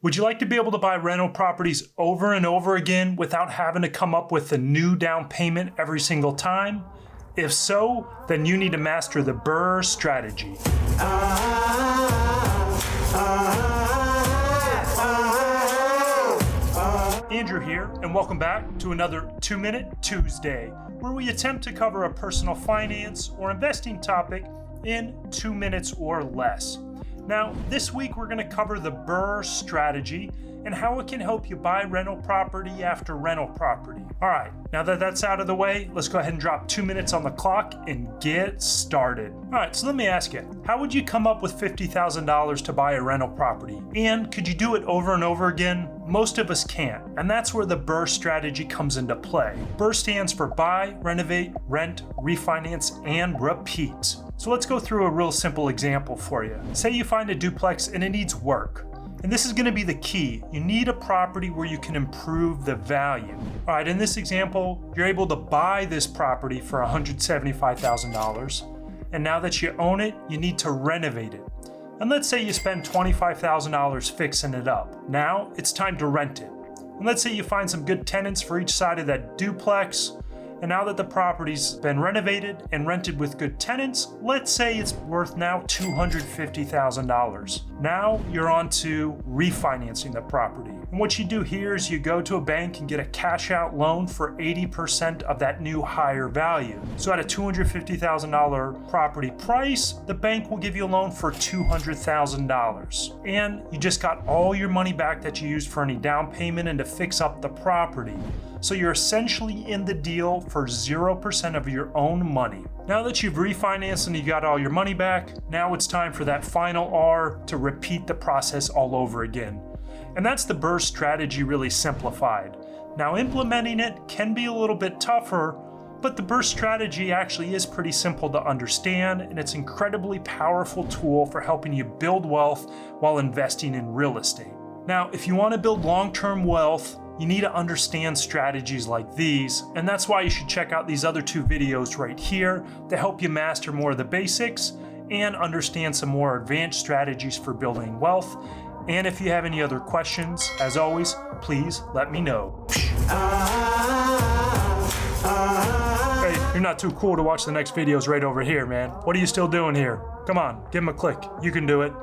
Would you like to be able to buy rental properties over and over again without having to come up with a new down payment every single time? If so, then you need to master the BRRRR strategy. Andrew here, and welcome back to another 2-Minute Tuesday, where we attempt to cover a personal finance or investing topic in 2 minutes or less. Now, this week we're going to cover the BRRRR strategy and how it can help you buy rental property after rental property. All right, now that that's out of the way, let's go ahead and drop 2 minutes on the clock and get started. All right, so let me ask you, how would you come up with $50,000 to buy a rental property? And could you do it over and over again? Most of us can't, and that's where the BRRRR strategy comes into play. BRRRR stands for buy, renovate, rent, refinance, and repeat. So let's go through a real simple example for you. Say you find a duplex and it needs work. And this is going to be the key. You need a property where you can improve the value. All right, in this example, you're able to buy this property for $175,000. And now that you own it, you need to renovate it. And let's say you spend $25,000 fixing it up. Now it's time to rent it. And let's say you find some good tenants for each side of that duplex. And now that the property's been renovated and rented with good tenants, let's say it's worth now $250,000. Now you're on to refinancing the property. And what you do here is you go to a bank and get a cash out loan for 80% of that new higher value. So at a $250,000 property price, the bank will give you a loan for $200,000. And you just got all your money back that you used for any down payment and to fix up the property. So you're essentially in the deal for 0% of your own money. Now that you've refinanced and you got all your money back, now it's time for that final R to repeat the process all over again. And that's the BRRRR strategy really simplified. Now implementing it can be a little bit tougher, but the BRRRR strategy actually is pretty simple to understand, and it's an incredibly powerful tool for helping you build wealth while investing in real estate. Now, if you want to build long-term wealth, you need to understand strategies like these, and that's why you should check out these other 2 videos right here to help you master more of the basics and understand some more advanced strategies for building wealth. And if you have any other questions, as always, please let me know. Hey, you're not too cool to watch the next videos right over here, man. What are you still doing here? Come on, give them a click. You can do it.